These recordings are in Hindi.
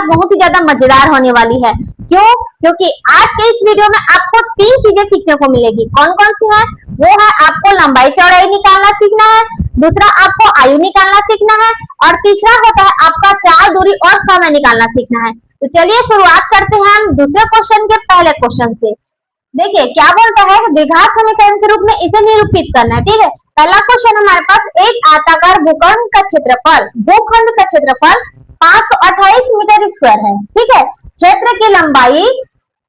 क्लास बहुत ही ज्यादा मजेदार होने वाली है। क्यों? क्योंकि आज के इस वीडियो में आपको 3 चीजें सीखने को मिलेगी। कौन कौन सी है? वो है आपको लंबाई चौड़ाई निकालना सीखना है, दूसरा आपको आयु निकालना सीखना है, और तीसरा होता है आपका चाल, दूरी और समय निकालना सीखना है। तो चलिए शुरुआत करते हैं हम दूसरे क्वेश्चन के पहले क्वेश्चन से। देखिए क्या बोलता है, द्विघात समीकरण के रूप में इसे निरूपित करना है। ठीक है, पहला क्वेश्चन हमारे पास, एक आयताकार भूखंड का क्षेत्रफल 528 मीटर स्क्वायर है। ठीक है, क्षेत्र की लंबाई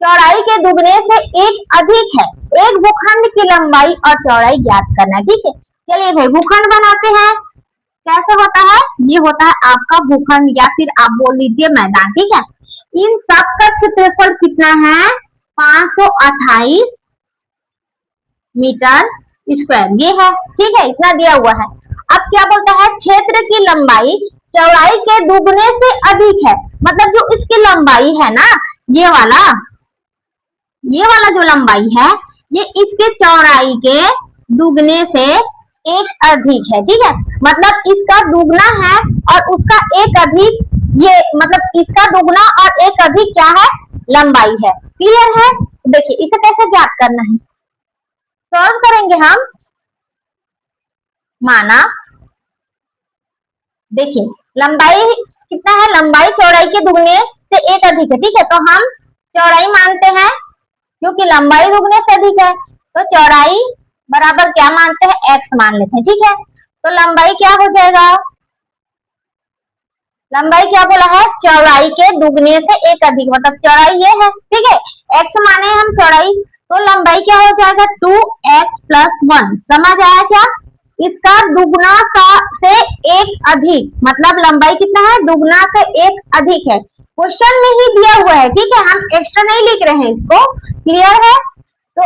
चौड़ाई के दुगने से एक अधिक है। एक भूखंड की लंबाई और चौड़ाई ज्ञात करना है। ठीक है, चलिए भाई भूखंड बनाते हैं। कैसे होता है? ये होता है आपका भूखंड या फिर आप बोल लीजिए मैदान। ठीक है, इन सब का क्षेत्रफल कितना है? 528 मीटर स्क्वायर ये है। ठीक है, इतना दिया हुआ है। अब क्या बोलता है, क्षेत्र की लंबाई चौड़ाई के दुगने से अधिक है। मतलब जो इसकी लंबाई है ना, ये वाला जो लंबाई है, ये इसके चौड़ाई के दुगने से एक अधिक है। ठीक है, मतलब इसका दुगना है और उसका एक अधिक, ये मतलब इसका दुगना और एक अधिक क्या है? लंबाई है। क्लियर है? देखिए इसे कैसे ज्ञात करना है, सॉल्व करेंगे हम। माना देखिए लंबाई कितना है? लंबाई चौड़ाई के दुगने से एक अधिक है। ठीक है, तो हम चौड़ाई मानते हैं क्योंकि लंबाई दुगने से अधिक है, तो चौड़ाई बराबर क्या मानते हैं? x मान लेते हैं। ठीक है, तो लंबाई क्या हो जाएगा? लंबाई क्या बोला है? चौड़ाई के दुगने से एक अधिक, मतलब चौड़ाई ये है। ठीक है, x माने हम चौड़ाई, तो लंबाई क्या हो जाएगा? 2x + 1। समझ आया क्या? इसका दुगना का से एक अधिक, मतलब लंबाई कितना है? दुगना से एक अधिक है। क्वेश्चन में ही दिया हुआ है। ठीक है, हम एक्स्ट्रा नहीं लिख रहे हैं इसको। क्लियर है? तो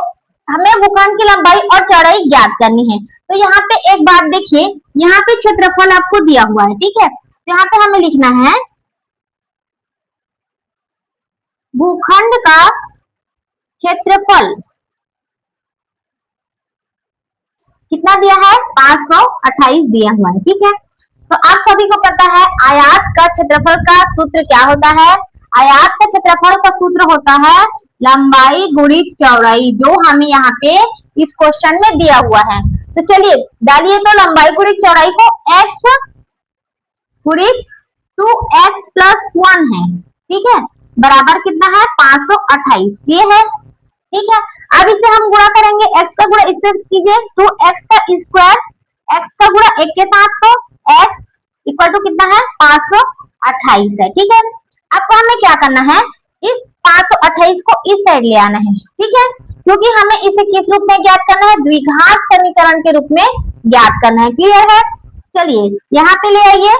हमें भूखंड की लंबाई और चौड़ाई ज्ञात करनी है। तो यहाँ पे एक बात देखिए, यहाँ पे क्षेत्रफल आपको दिया हुआ है। ठीक है, यहाँ पे हमें लिखना है भूखंड का क्षेत्रफल कितना दिया है? 528 दिया हुआ है। ठीक है, तो आप सभी को पता है आयत का क्षेत्रफल का सूत्र क्या होता है? आयत का क्षेत्रफल का सूत्र होता है लंबाई गुणित चौड़ाई, जो हमें यहाँ पे इस क्वेश्चन में दिया हुआ है। तो चलिए डालिए, तो लंबाई गुणित चौड़ाई को x गुणित 2x + 1 है। ठीक है, बराबर कितना है? 528 ये है। ठीक है, अब इसे हम गुणा करेंगे, x का गुणा इससे कीजिए, 2x का स्क्वायर, x का गुणा 1 के साथ, तो x इक्वल टू कितना है? 528 है। ठीक है, आपको हमें क्या करना है? इस 528 को इस साइड ले आना है। ठीक है, क्योंकि हमें इसे किस रूप में ज्ञात करना है? द्विघात समीकरण के रूप में ज्ञात करना है। क्लियर है? चलिए यहाँ पे ले आइए,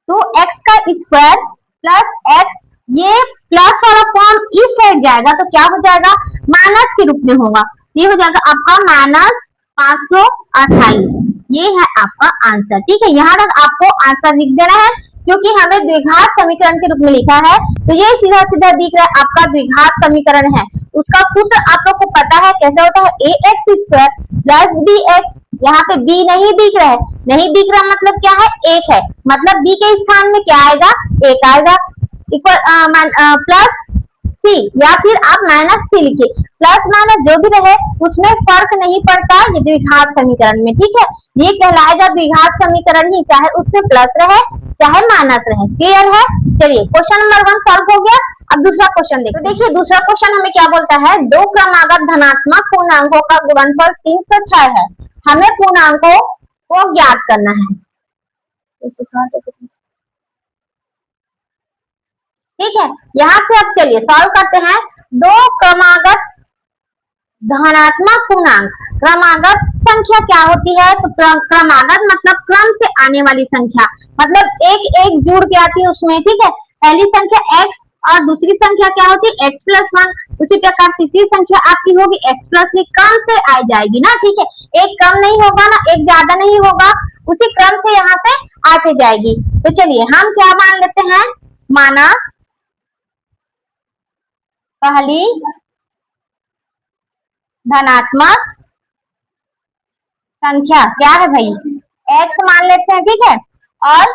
2x का स्क्वायर प्लस x, ये प्लस वाला फॉर्म इस साइड जाएगा तो क्या हो जाएगा? माइनस के रूप में होगा। ये हो जाएगा आपका -528। ये है आपका आंसर। ठीक है, यहाँ तक आपको आंसर लिख देना है क्योंकि हमें द्विघात समीकरण के रूप में लिखा है। तो ये सीधा सीधा दिख रहा है आपका द्विघात समीकरण है। उसका सूत्र आप लोग को पता है कैसे होता है? ax² + bx। यहाँ पे b नहीं दिख रहा है, नहीं दिख रहा मतलब क्या है? 1 है, मतलब b के स्थान में क्या आएगा? 1 आएगा। इक्वल प्लस सी, या फिर आप -c लिखिए। प्लस माइनस जो भी रहे उसमें फर्क नहीं पड़ता ये द्विघात समीकरण में। ठीक है, ये कहलाएगा द्विघात समीकरण ही, चाहे उसमें प्लस रहे चाहे माइनस रहे। क्लियर है? चलिए क्वेश्चन नंबर 1 सॉल्व हो गया। अब दूसरा क्वेश्चन देखो। देखिए दूसरा क्वेश्चन हमें क्या बोलता है? दो क्रमागत धनात्मक पूर्णांकों का गुणनफल 306 है। हमें पूर्णांकों को ज्ञात करना है। ठीक है, यहाँ से अब चलिए सॉल्व करते हैं। दो क्रमागत धनात्मक पूर्णांक, क्रमागत संख्या क्या होती है? तो क्रमागत मतलब क्रम से आने वाली संख्या, मतलब एक एक जुड़ के आती है उसमें। ठीक है, पहली संख्या x और दूसरी संख्या क्या होती है? x + 1। उसी प्रकार तीसरी संख्या आपकी होगी x + 3, क्रम से आ जाएगी ना। ठीक है, एक कम नहीं होगा ना एक ज्यादा नहीं होगा, उसी क्रम से यहाँ से आते जाएगी। तो चलिए हम क्या मान लेते हैं? माना पहली धनात्मक संख्या क्या है भाई? x मान लेते हैं। ठीक है, और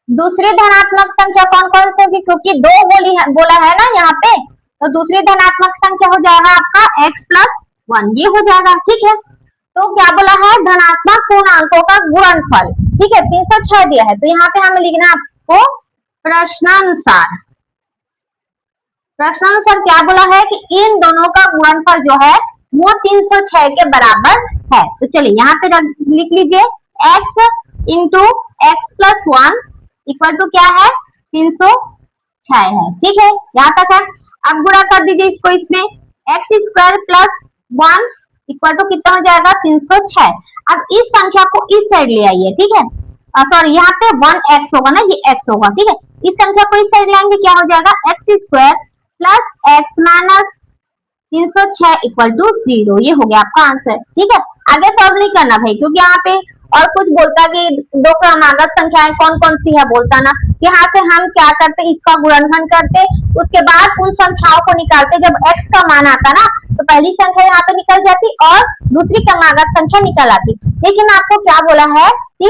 दूसरी धनात्मक संख्या कौन कौन सी होगी, क्योंकि दो बोला है ना यहाँ पे, तो दूसरी धनात्मक संख्या हो जाएगा आपका x+1, ये हो जाएगा। ठीक है, तो क्या बोला है, धनात्मक पूर्णांकों का गुणनफल। ठीक है, 306 दिया है, तो यहाँ पे हमें लिखना है आपको प्रश्नानुसार। प्रश्नानुसार क्या बोला है कि इन दोनों का गुणनफल जो है वो 306 के बराबर है। तो चलिए यहाँ पे लिख लीजिए x into x+1 equal to क्या है, 306 है। ठीक है, यहाँ तक है। अब गुणा कर दीजिए इसको इसमें, x² + 1 इक्वल टू कितना हो जाएगा, 306। अब इस संख्या को इस साइड ले आइए। ठीक है, सॉरी यहाँ पे 1x होगा ना, ये x होगा। ठीक है, इस संख्या को इस साइड लाएंगे, क्या हो जाएगा, x² + x - 306 इक्वल टू 0। ये हो गया आपका आंसर। ठीक है, आगे सॉल्व नहीं करना भाई, क्योंकि यहाँ पे और कुछ बोलता कि दो क्रमागत संख्याएं कौन कौन सी है बोलता ना। यहाँ से हम क्या करते, इसका गुणनफल करते, उसके बाद उन संख्याओं को निकालते। जब x का मान आता ना, तो पहली संख्या यहाँ पे निकल जाती और दूसरी क्रमागत संख्या निकल आती। लेकिन आपको क्या बोला है कि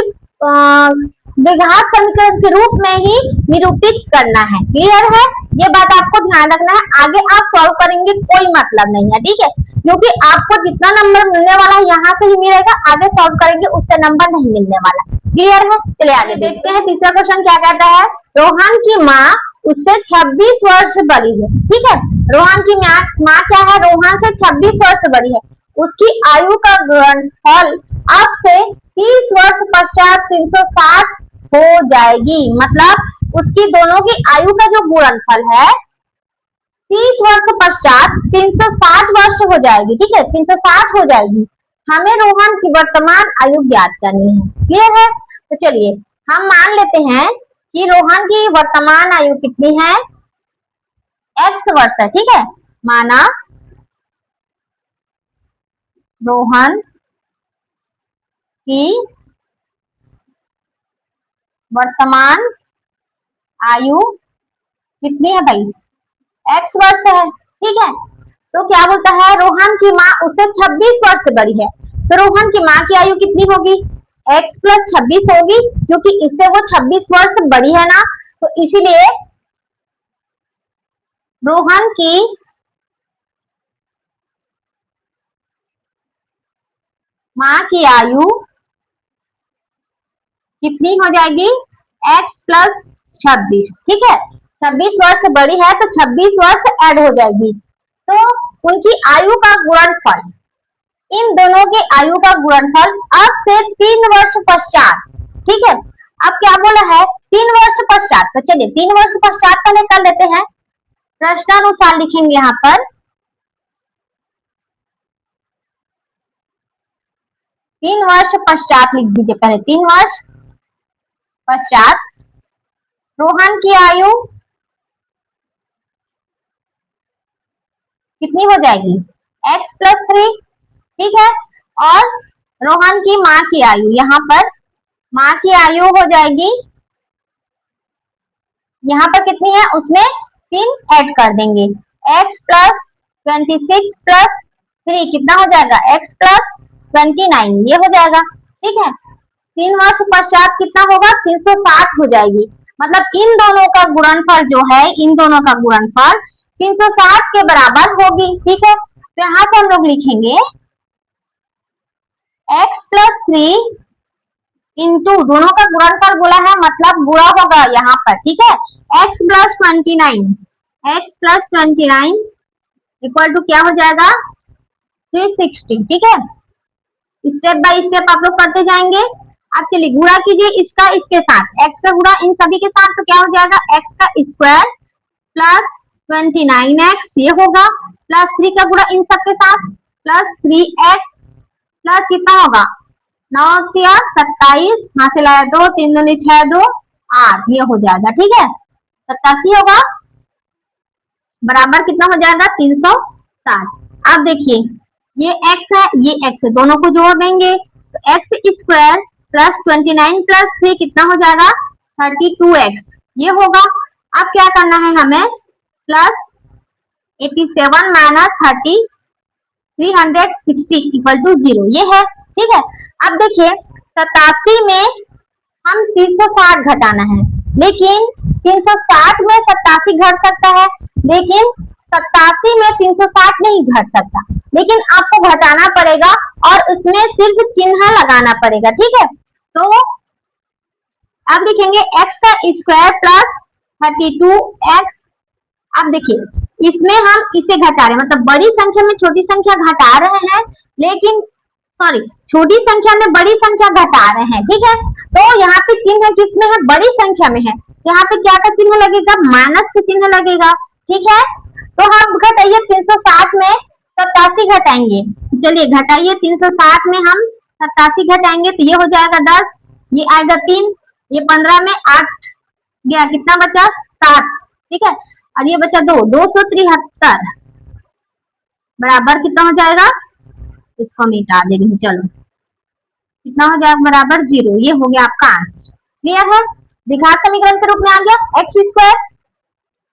द्विघात समीकरण के रूप में ही निरूपित करना है। क्लियर है, ये बात आपको ध्यान रखना है। आगे आप सॉल्व करेंगे कोई मतलब नहीं है। ठीक है, क्योंकि आपको जितना नंबर मिलने वाला है यहाँ से ही मिलेगा, आगे सॉल्व करेंगे उससे नंबर नहीं मिलने वाला। क्लियर है, चलिए आगे देखते हैं। तीसरा क्वेश्चन क्या कहता है, रोहन की माँ उससे 26 वर्ष बड़ी है। ठीक है, रोहन की माँ क्या है, रोहन से 26 वर्ष बड़ी है। उसकी आयु का गुणनफल अब से 30 वर्ष पश्चात 360 हो जाएगी। मतलब उसकी दोनों की आयु का जो गुणनफल है 30 वर्ष पश्चात 360 वर्ष हो जाएगी। ठीक है, 360 हो जाएगी। हमें रोहन की वर्तमान आयु ज्ञात करनी है। क्लियर है, तो चलिए हम मान लेते हैं कि रोहन की वर्तमान आयु कितनी है, x वर्ष है। ठीक है, माना रोहन की वर्तमान आयु कितनी है भाई, x वर्ष है। ठीक है, तो क्या बोलता है, रोहन की माँ उससे 26 वर्ष से बड़ी है। तो रोहन की माँ की आयु कितनी होगी, x + 26 होगी, क्योंकि इससे वो 26 वर्ष बड़ी है ना। तो इसीलिए रोहन की माँ की आयु कितनी हो जाएगी, x + 26। ठीक है, 26 वर्ष बड़ी है तो 26 वर्ष ऐड हो जाएगी। तो उनकी आयु का गुणनफल, इन दोनों की आयु का गुणनफल अब से 3 वर्ष पश्चात। ठीक है, अब क्या बोला है, 3 वर्ष पश्चात। तो चलिए 3 वर्ष पश्चात पहले कर लेते हैं। प्रश्नानुसार लिखेंगे यहाँ पर 3 वर्ष पश्चात लिख दीजिए पहले। 3 वर्ष पश्चात रोहन की आयु कितनी हो जाएगी, x + 3। ठीक है, और रोहन की माँ की आयु, यहाँ पर माँ की आयु हो जाएगी, यहाँ पर कितनी है, उसमें 3 ऐड कर देंगे। x + 26 + 3 कितना हो जाएगा, x + 29, ये हो जाएगा। ठीक है, 3 वर्ष पश्चात कितना होगा, 360 हो जाएगी। मतलब इन दोनों का गुणनफल जो है, इन दोनों का गुणनफल 360 के बराबर होगी। ठीक है, तो यहाँ से हम लोग लिखेंगे x + 3 इंटू दोनों का गुणनफल बोला है, मतलब गुणा होगा यहाँ पर। ठीक है, x + 29 इक्वल टू क्या हो जाएगा, 360। ठीक है, स्टेप बाय स्टेप आप लोग करते जाएंगे। अब चलिए गुणा कीजिए इसका इसके साथ, x का गुणा इन सभी के साथ, तो क्या हो जाएगा, x² + 29x ये होगा, प्लस 3 का गुणा इन सब के साथ +3x प्लस कितना होगा, 9 या 27, यहाँ से लाया 2, 3 दूनी 6, 2 8, ये हो जाएगा। ठीक है, 87 होगा बराबर कितना हो जाएगा, 360। अब देखिए ये x है, ये x है, दोनों को जोड़ देंगे तो x² + 29 + 3 कितना हो जाएगा, 32x ये होगा। अब क्या करना है हमें, +87 - 30 360 = 0 ये है। ठीक है, अब देखिए 87 में हम 360 घटाना है, लेकिन 360 में 87 घट सकता है, लेकिन 87 में 360 नहीं घट सकता, लेकिन आपको घटाना पड़ेगा और उसमें सिर्फ चिन्ह लगाना पड़ेगा, ठीक है। तो अब लिखेंगे x का स्क्वायर प्लस 32x। अब देखिए इसमें हम इसे घटा रहे हैं, मतलब बड़ी संख्या में छोटी संख्या घटा रहे हैं, लेकिन सॉरी छोटी संख्या में बड़ी संख्या घटा रहे हैं, ठीक है। तो यहाँ पे चिन्ह किसमें है, बड़ी संख्या में है, यहाँ पे क्या का चिन्ह लगेगा, माइनस का चिन्ह लगेगा, ठीक है। तो हम घटाइए 360 में 87 घटाएंगे, चलिए घटाइए 360 में हम 87 घटाएंगे तो ये हो जाएगा 10, ये आएगा 3, ये 15 में 8 गया, कितना बचा 7, ठीक है। और ये बचा 273 बराबर कितना हो जाएगा, इसको मिटा दे रही हूँ, चलो कितना हो जाएगा बराबर 0। ये हो गया आपका आंसर, क्लियर है। द्विघात समीकरण के रूप में आ गया एक्स स्क्वायर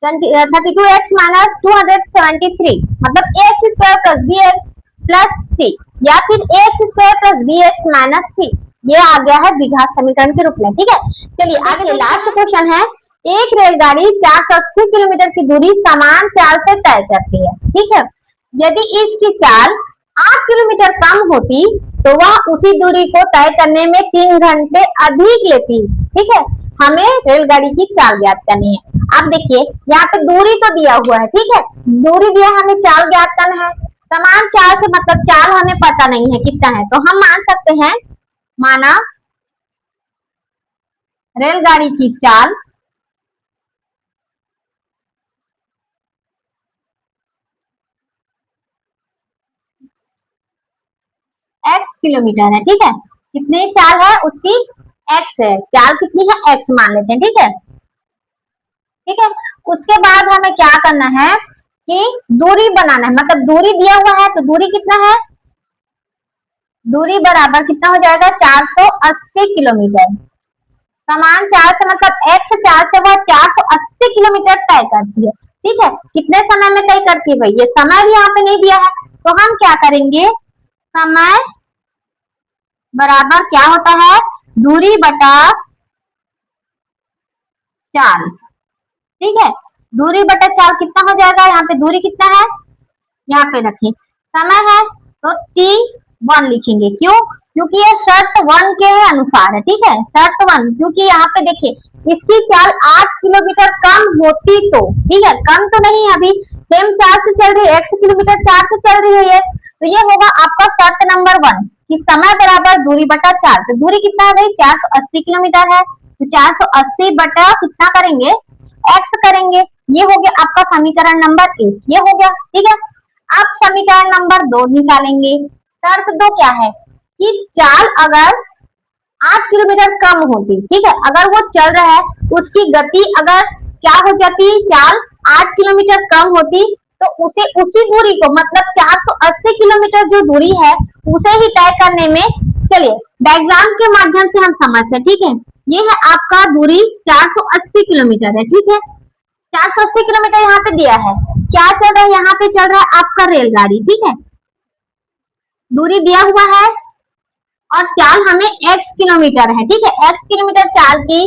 32x माइनस 273, मतलब x square plus b x plus c, या फिर x square plus b x minus c, ये आ गया है द्विघात समीकरण के रूप में, ठीक है। चलिए आगे लास्ट क्वेश्चन है, एक रेलगाड़ी 480 किलोमीटर की दूरी समान चाल से तय करती है, ठीक है। यदि इसकी चाल 8 किलोमीटर कम होती तो वह उसी दूरी को तय करने में 3 घंटे अधिक लेती, ठीक है। हमें रेलगाड़ी की चाल ज्ञात करनी है। अब देखिए यहाँ पे दूरी तो दिया हुआ है, ठीक है, दूरी दिया, हमें चाल ज्ञात करना है। समान चाल से मतलब चाल हमें पता नहीं है कितना है, तो हम मान सकते हैं, माना रेलगाड़ी की चाल x किलोमीटर है, ठीक है। कितनी चाल है उसकी, x है, चाल कितनी है x मान लेते हैं, ठीक है, ठीक है। उसके बाद हमें क्या करना है कि दूरी बनाना है, मतलब दूरी दिया हुआ है तो दूरी कितना है, दूरी बराबर कितना हो जाएगा 480 किलोमीटर। समान चाल से मतलब x चाल से वह 480 किलोमीटर तय करती है, ठीक है। कितने समय में तय करती है भाई, ये समय भी यहाँ पे नहीं दिया है, तो हम क्या करेंगे, समय बराबर क्या होता है, दूरी बटा चाल, ठीक है। दूरी बटा चाल कितना हो जाएगा, यहाँ पे दूरी कितना है, यहाँ पे रखें, समय है तो t1 लिखेंगे, क्यों, क्योंकि ये शर्त 1 के अनुसार है, ठीक है, शर्त 1, क्योंकि यहाँ पे देखिए इसकी चाल 8 किलोमीटर कम होती तो, ठीक है, कम तो नहीं अभी सेम चाल से चल रही है, x किलोमीटर 4 से चल रही है, तो ये होगा आपका शर्त नंबर 1 कि समय बराबर दूरी बटा चाल। तो दूरी कितना है भाई 480 किलोमीटर है, तो 480 बटा कितना करेंगे, x करेंगे, ये हो गया आपका समीकरण नंबर 1, ये हो गया, ठीक है। अब समीकरण नंबर 2 निकालेंगे। शर्त 2 क्या है कि चाल अगर 8 किलोमीटर कम होती, ठीक है, अगर वो चल रहा है उसकी गति अगर क्या हो जाती, चाल 8 किलोमीटर कम होती तो उसे उसी दूरी को मतलब 480 किलोमीटर जो दूरी है उसे ही तय करने में, चलिए डायग्राम के माध्यम से हम समझते हैं, ठीक है। ये है आपका दूरी 480 किलोमीटर है, ठीक है, 480 किलोमीटर यहाँ पे दिया है, क्या चल रहा है, यहाँ पे चल रहा है आपका रेलगाड़ी, ठीक है, दूरी दिया हुआ है और चाल हमें x किलोमीटर है, ठीक है, x किलोमीटर चाल की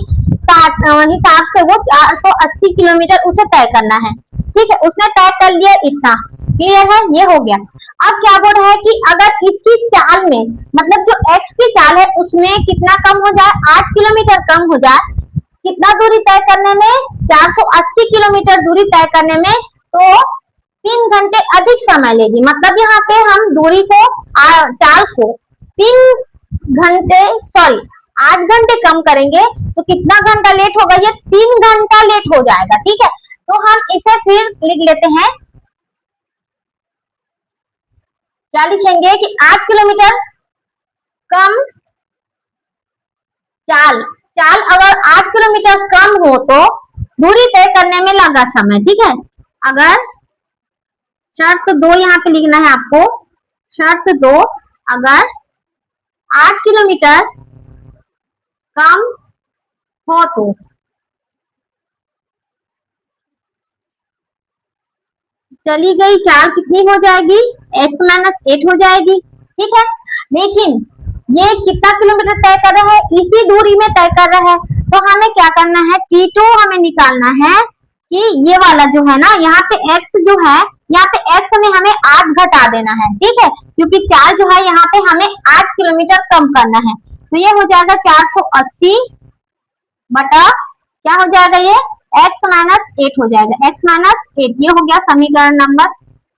हिसाब से वो 480 किलोमीटर उसे तय करना है, ठीक है, उसने तय कर लिया इतना, क्लियर है, ये हो गया। अब क्या बोल रहा है कि अगर इसकी चाल में मतलब जो x की चाल है उसमें कितना कम हो जाए, 8 किलोमीटर कम हो जाए, कितना दूरी तय करने में, 480 किलोमीटर दूरी तय करने में, तो 3 घंटे अधिक समय लेगी, मतलब यहाँ पे हम दूरी को चाल को 3 घंटे 8 घंटे कम करेंगे तो कितना घंटा लेट होगा, ये 3 घंटा लेट हो जाएगा, ठीक है। तो हम इसे फिर लिख लेते हैं, क्या लिखेंगे कि 8 किलोमीटर कम चाल अगर 8 किलोमीटर कम हो तो दूरी तय करने में लगा समय, ठीक है। अगर शर्त 2 यहाँ पे लिखना है आपको, शर्त 2 अगर 8 किलोमीटर कम हो तो चली गई चाल कितनी हो जाएगी, x माइनस 8 हो जाएगी, ठीक है। लेकिन ये कितना किलोमीटर तय कर रहा है, इसी दूरी में तय कर रहा है, तो हमें क्या करना है, T2 हमें निकालना है कि ये वाला जो है ना, यहाँ पे x जो है, यहाँ पे x में हमें 8 घटा देना है, ठीक है, क्योंकि 4 जो है यहाँ पे हमें 8 किलोमीटर कम करना है। तो ये हो जाएगा 480 बटा क्या हो जाएगा, ये x माइनस 8 हो जाएगा, x माइनस 8। ये हो गया समीकरण नंबर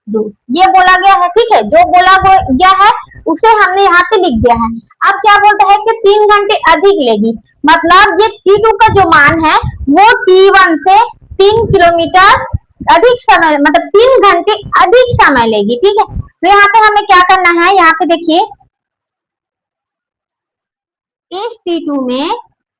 2। ये बोला गया है, ठीक है, जो बोला गया है उसे हमने यहाँ पे लिख दिया है। अब क्या बोलता है कि 3 घंटे अधिक लेगी, मतलब ये T2 का जो मान है वो T1 से 3 किलोमीटर अधिक समय, मतलब 3 घंटे अधिक समय लेगी, ठीक है। तो यहाँ पे हमें क्या करना है, यहाँ पे देखिए इस T2 में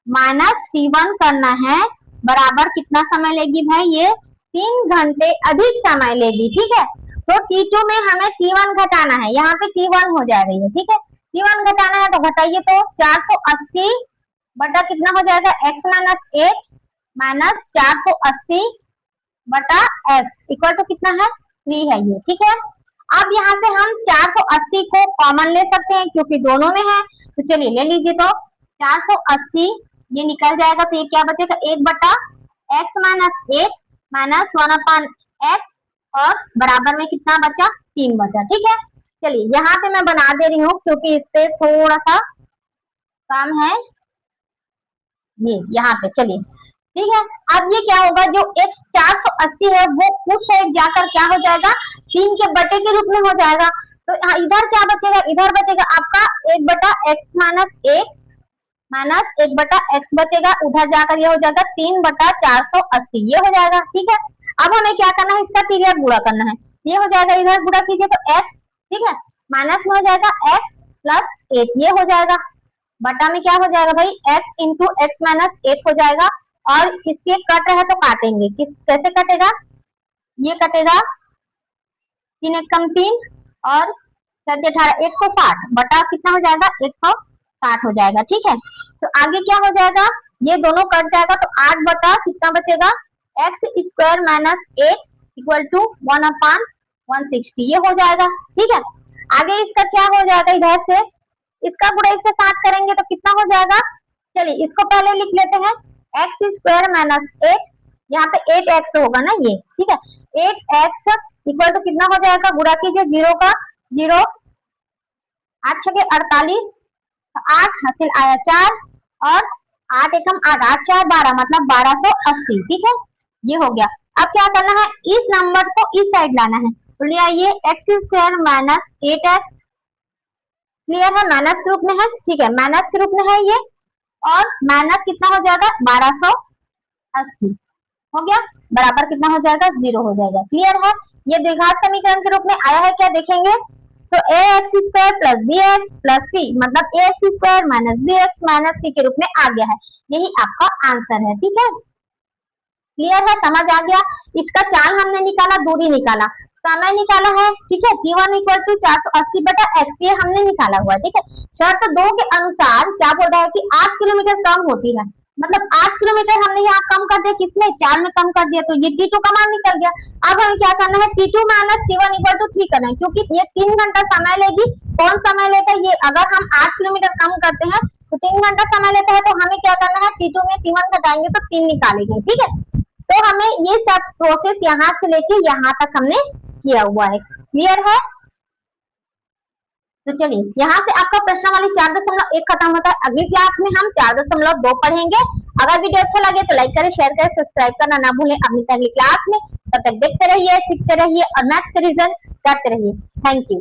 माइनस T1 करना है, बराबर कितना समय लेगी भाई, ये 3 घंटे अधिक समय लेगी, ठीक है। तो T2 में हमें T1 घटाना है, यहाँ पे T1 हो जाएगा ये, ठीक है। T1 घटाना है तो घटाइए, तो 480 बटा कितना हो जाएगा, x माइनस 8 माइनस 480 बटा x इक्वल टू कितना है, 3 है ये, ठीक है। अब यहाँ से हम 480 को कॉमन ले सकते हैं क्योंकि दोनों में है, तो चलिए ले लीजिए। तो 480 ये निकल जाएगा, तो ये क्या बचेगा, 1 बटा x माइनस 8 माइनस 1 अपन x और बराबर में कितना बचा, 3 बचा, ठीक है। चलिए यहाँ पे मैं बना दे रही हूँ क्योंकि इस पे थोड़ा सा काम है, ये यहाँ पे, चलिए ठीक है। अब ये क्या होगा, जो x 480 है वो उस साइड जाकर क्या हो जाएगा, 3 के बटे के रूप में हो जाएगा। तो इधर क्या बचेगा, इधर बचेगा आपका 1 बटा x माइनस 8 माइनस 1 बटा x बचेगा, उधर जाकर ये हो जाएगा 3 बटा 480, ये हो जाएगा, ठीक है। अब हमें क्या करना है, इसका पीरियड गुणा करना है, ये हो जाएगा, इधर गुणा कीजिए तो x, ठीक है, माइनस में हो जाएगा x प्लस 8, ये हो जाएगा, बटा में क्या हो जाएगा भाई, x इंटू एक्स माइनस 8 हो जाएगा। और इसके कट रहे तो काटेंगे, कैसे कटेगा, ये कटेगा 3 एक कम 3 और 18 160 बटा कितना हो जाएगा, 160 हो जाएगा, ठीक है। तो आगे क्या हो जाएगा, ये दोनों कट जाएगा, तो 8 बटा कितना बचेगा, X square minus 8 equal to 1/160, ये हो जाएगा, ठीक है। आगे इसका क्या हो जाएगा, इधर से इसका गुणा इसके साथ करेंगे तो कितना हो जाएगा, चलिए इसको पहले लिख लेते हैं, एक्स स्क्वायर माइनस 8, यहाँ पे 8x होगा ना ये, ठीक है, 8x इक्वल टू कितना हो जाएगा, गुणा कीजिए, 0 का 0 8 छके 48, 8 हासिल आया 4 और 8 एकम 8 8 4 12, मतलब 1280, ठीक है, ये हो गया। अब क्या करना है, इस नंबर को इस साइड लाना है, तो ले आइए x square minus 8x, clear है, माइनस के रूप में है, ठीक है, माइनस के रूप में है ये, और माइनस कितना हो जाएगा, 1280 हो गया, बराबर कितना हो जाएगा, 0 हो जाएगा, क्लियर है। ये द्विघात समीकरण के रूप में आया है, क्या देखेंगे, तो a x square plus b x plus c, मतलब a x square minus b x minus c के रूप में आ गया है, यही आपका आंसर है, ठीक है, क्लियर है, समझ आ गया। इसका चाल हमने निकाला, दूरी निकाला, समय निकाला है, ठीक है, T1 इक्वल टू 480 बटा x, ये हमने निकाला हुआ है, ठीक है। शर्त 2 के अनुसार क्या बोल रहा है कि 8 किलोमीटर कम होती है, मतलब 8 किलोमीटर हमने यहाँ कम कर दिया, किसमें, 4 में कम कर दिया, तो ये T2 का मान निकल गया। अब हमें क्या करना है, T2 minus T1 equal to 3 करना है, क्योंकि ये 3 घंटा समय लेगी। कौन समय लेता है ये, अगर हम 8 किलोमीटर कम करते हैं तो 3 घंटा समय लेता है, तो हमें क्या करना है, T2 में T1 घटाएंगे तो 3 निकालेंगे, ठीक है। तो हमें ये सब प्रोसेस यहाँ से लेके यहाँ तक हमने किया हुआ है, क्लियर है। तो चलिए यहाँ से आपका प्रश्न वाली 4.1 खत्म होता है। अगली क्लास में हम 4.2 पढ़ेंगे। अगर वीडियो अच्छा लगे तो लाइक करें, शेयर करें, सब्सक्राइब करना ना भूलें। अपनी अगली क्लास में तब तक देखते रहिए, सीखते रहिए और मैथ्स के रिजल्ट करते रहिए। Thank you.